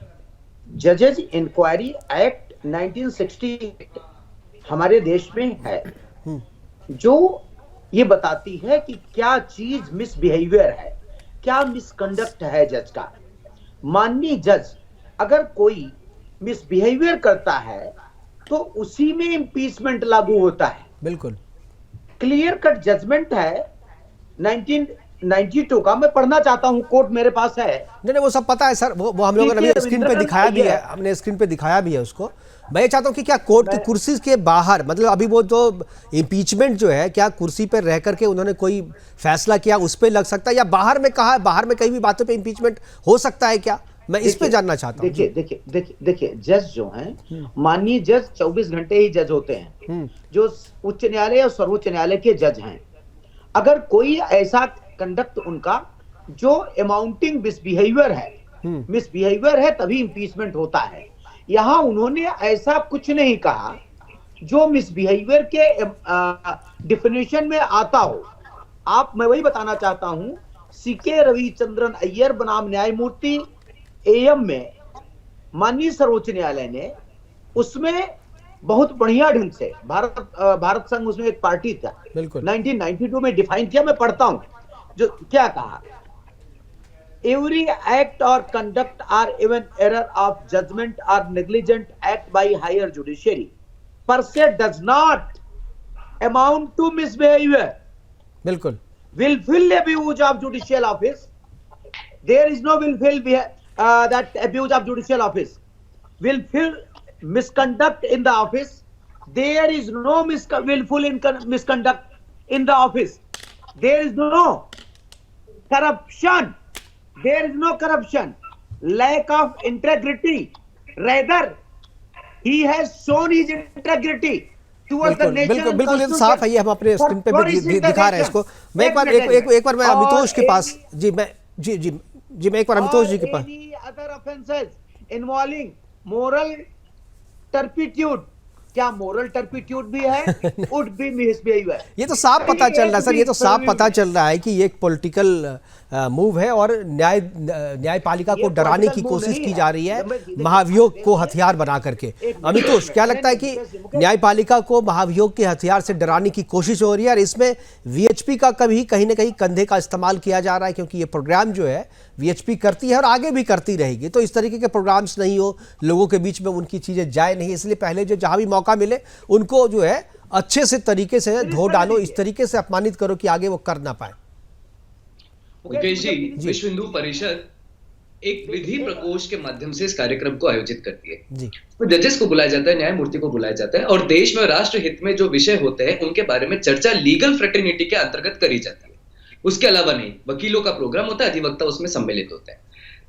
जजेज इंक्वायरी एक्ट 1960 हमारे देश में है, जो ये बताती है कि क्या चीज मिसबिहेवियर है, क्या मिसकंडक्ट है जज का। माननीय जज अगर कोई मिसबिहेवियर करता है तो उसी में इंपीचमेंट लागू होता है। बिल्कुल क्लियर कट जजमेंट है 1992 का। मैं पढ़ना चाहता हूं, कोर्ट मेरे पास है। नहीं वो सब पता है सर, वो हम लोगों ने अभी स्क्रीन पे दिखाया भी है, हमने स्क्रीन पे दिखाया भी है उसको। मैं ये चाहता हूं कि क्या कोर्ट की कुर्सी के बाहर, मतलब अभी वो जो इम्पीचमेंट जो है, क्या कुर्सी पर रह करके उन्होंने कोई फैसला किया उस पर लग सकता है, या बाहर में कहा, बाहर में कई भी बातों पे इम्पीचमेंट हो सकता है क्या? मैं इस पे जानना चाहता हूं। देखिए जज जो हैं, माननीय जज 24 घंटे ही जज होते हैं, जो उच्च न्यायालय और सर्वोच्च न्यायालय के जज हैं। अगर कोई ऐसा कंडक्ट उनका जो अमाउंटिंग मिसबिहेवियर है तभी इंपीचमेंट होता है। यहां उन्होंने ऐसा कुछ नहीं कहा जो मिसबिहेवियर के डिफिनेशन में आता हो। मैं वही बताना चाहता हूं, सीके रविचंद्रन अय्यर बनाम न्यायमूर्ति एएम में माननीय सर्वोच्च न्यायालय ने उसमें बहुत बढ़िया ढंग से भारत संघ उसमें एक पार्टी था, 1992 में डिफाइन किया। मैं पढ़ता हूं जो क्या कहा। एवरी एक्ट और conduct are even error of judgement are negligent act by higher judiciary per se does not amount to misbehaviour. बिल्कुल। willful abuse of judicial office, there is no willful that abuse of judicial office. Willful misconduct in the office, there is no willful misconduct in the office. There is no corruption, there is no corruption, lack of integrity, rather he has shown his integrity towards the nation. बिल्कुल ये साफ है, ये हम अपने स्क्रीन पे भी दिखा रहे हैं इसको। मैं एक बार मैं अमितोष के पास जी मैं एक बार अमितोष जी के पास। Any other offenses involving moral turpitude क्या मोरल टर्पिट्यूड भी है, वुड बी मिसबिहेव है। ये तो साफ पता चल रहा है सर, ये तो साफ पता चल रहा है कि ये एक पॉलिटिकल मूव है और न्यायपालिका को डराने की कोशिश की जा रही है महाभियोग को हथियार बना करके। अमितोष, क्या लगता है कि न्यायपालिका को महाभियोग के हथियार से डराने की कोशिश हो रही है और इसमें वीएचपी का कभी कहीं ना कहीं कंधे का इस्तेमाल किया जा रहा है, क्योंकि ये प्रोग्राम जो है वीएचपी करती है और आगे भी करती रहेगी, तो इस तरीके के प्रोग्राम्स नहीं हो, लोगों के बीच में उनकी चीजें जाए नहीं, इसलिए पहले जो जहां भी मौका मिले उनको जो है अच्छे से तरीके से धो डालो, इस तरीके से अपमानित करो कि आगे वो कर ना पाए। मुकेश जी, विश्व हिंदू परिषद एक विधि प्रकोष्ठ के माध्यम से इस कार्यक्रम को आयोजित करती है। तो जजेस को बुलाया जाता है, न्यायमूर्ति को बुलाया जाता है और देश में राष्ट्र हित में जो विषय होते हैं उनके बारे में चर्चा लीगल फ्रेटर्निटी के अंतर्गत करी जाती है। उसके अलावा नहीं, वकीलों का प्रोग्राम होता है, अधिवक्ता उसमें सम्मिलित होता है।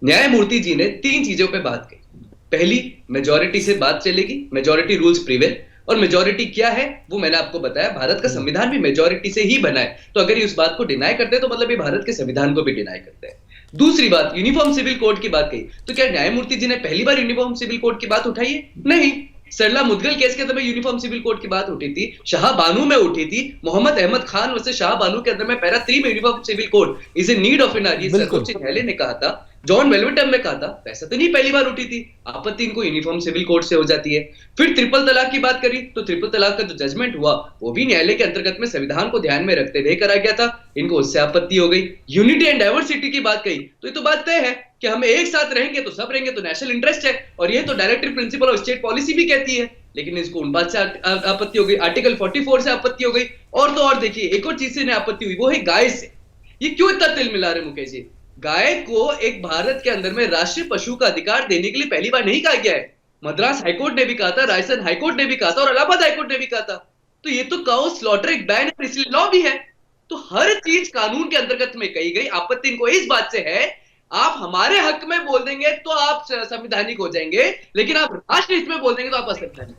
न्यायमूर्ति जी ने 3 चीजों पे बात की। पहली, मेजॉरिटी से बात चलेगी, मेजॉरिटी रूल्स प्रिवेल। और मेजॉरिटी क्या है वो मैंने आपको बताया, भारत का संविधान भी मेजॉरिटी से ही बना है, तो अगर ये उस बात को डिनाई करते हैं तो मतलब ये भारत के संविधान को भी डिनाई करते हैं। दूसरी बात, यूनिफॉर्म सिविल कोड की बात कही, तो क्या न्यायमूर्ति जी ने पहली बार यूनिफॉर्म सिविल कोड की बात उठाई है? नहीं। सरला मुदगल केस के अंदर में यूनिफॉर्म सिविल कोड की बात उठी थी, शाह बानू में उठी थी, मोहम्मद अहमद खान वर्सेस शाह बानू के अंदर में पैरा 3 में uniform civil code is a need of an hour, ये सर्वोच्च न्यायालय ने कहा था, जॉन वेलवेटम ने कहा था। वैसे तो नहीं पहली बार उठी थी, आपत्ति इनको यूनिफॉर्म सिविल कोड से हो जाती है। फिर ट्रिपल तलाक की बात करी, तो ट्रिपल तलाक का जो जजमेंट हुआ वो भी न्यायालय के अंतर्गत में संविधान को ध्यान में रखते हुए करा गया था, इनको उससे आपत्ति हो गई। यूनिटी एंड डाइवर्सिटी की बात कही, तो ये तो बात तय है कि हम एक साथ रहेंगे तो सब रहेंगे, तो नेशनल इंटरेस्ट है और ये तो directive principle of state policy भी कहती है, लेकिन इसको उन बात से आपत्ति हो गई, आर्टिकल 44 से आपत्ति हो गई। और तो और देखिए, एक और चीज से आपत्ति हुई, वो है गाय से। ये क्यों इतना तिल मिला रहे मुकेश जी? गाय को एक भारत के अंदर में राष्ट्रीय पशु का अधिकार देने के लिए पहली बार नहीं कहा गया है। मद्रास हाईकोर्ट ने भी कहा था, राजस्थान हाईकोर्ट ने भी कहा था और इलाहाबाद हाईकोर्ट ने भी कहा था। तो ये तो काउ स्लॉटर एक बैन है, इसलिए लॉ भी है। तो हर चीज कानून के अंतर्गत में कही गई। आपत्ति इनको इस बात से है, आप हमारे हक में बोल देंगे तो आप संवैधानिक हो जाएंगे, लेकिन आप राष्ट्र हित में बोल देंगे तो आप असंवैधानिक।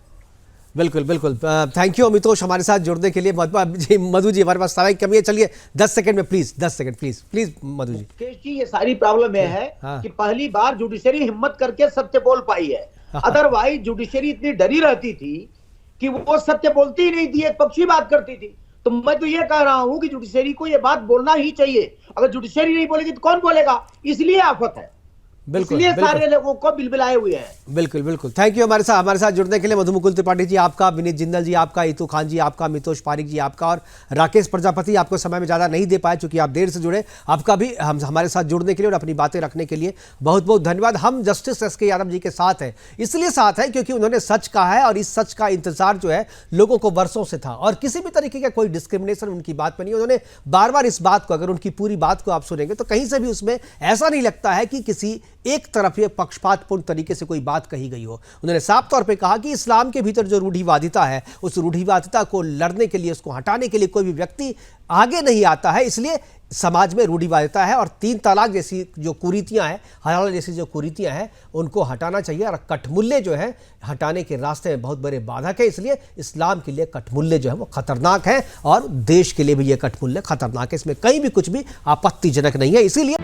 बिल्कुल बिल्कुल, थैंक यू अमितोष हमारे साथ जुड़ने के लिए। मधु जी, हमारे पास समय की कमी है, चलिए 10 सेकंड में please, 10 second please Madhu ji. Mukesh ji, ये सारी प्रॉब्लम यह है कि पहली बार जुडिशरी हिम्मत करके सत्य बोल पाई है। अदरवाइज जुडिशरी इतनी डरी रहती थी कि वो सत्य बोलती ही नहीं थी, एक पक्षी बात करती थी। तो मैं तो ये कह रहा हूं कि जुडिशरी को ये बात बोलना ही चाहिए। अगर जुडिशरी नहीं बोलेगी तो कौन बोलेगा? इसलिए आफत है, इसलिए सारे लोगों को बिलबिलाए हुए हैं। बिल्कुल बिल्कुल, थैंक यू हमारे साथ जुड़ने के लिए। मधु मुकुल त्रिपाठी जी आपका, विनीत जिंदल जी आपका, इतू खान जी आपका, अमितोष पारिक जी आपका और राकेश प्रजापति आपको समय में ज़्यादा नहीं दे पाए चूंकि आप देर से जुड़े। आपका भी हमारे साथ जुड़ने के लिए और अपनी बातें रखने के लिए बहुत बहुत धन्यवाद। हम जस्टिस एस के यादव जी के साथ हैं, इसलिए साथ हैं क्योंकि उन्होंने सच कहा है और इस सच का इंतजार जो है लोगों को वर्षों से था और किसी भी तरीके का कोई डिस्क्रिमिनेशन उनकी बात में नहीं। उन्होंने बार बार इस बात को, अगर उनकी पूरी बात को आप सुनेंगे तो कहीं से भी उसमें ऐसा नहीं लगता है कि किसी एक तरफ ये पक्षपातपूर्ण तरीके से कोई बात कही गई हो। उन्होंने साफ तौर पे कहा कि इस्लाम के भीतर जो रूढ़िवादिता है, उस रूढ़िवादिता को लड़ने के लिए, उसको हटाने के लिए कोई भी व्यक्ति आगे नहीं आता है, इसलिए समाज में रूढ़िवादिता है और 3 तलाक जैसी जो कुरीतियां हैं, हलाल जैसी जो कुरीतियां हैं, उनको हटाना चाहिए। और कठमुल्ले जो है हटाने के रास्ते में बहुत बड़े बाधक है, इसलिए इस्लाम के लिए कठमुल्ले जो है वो खतरनाक है और देश के लिए भी ये कठमुल्ले खतरनाक है। इसमें कहीं भी कुछ भी आपत्तिजनक नहीं है। इसीलिए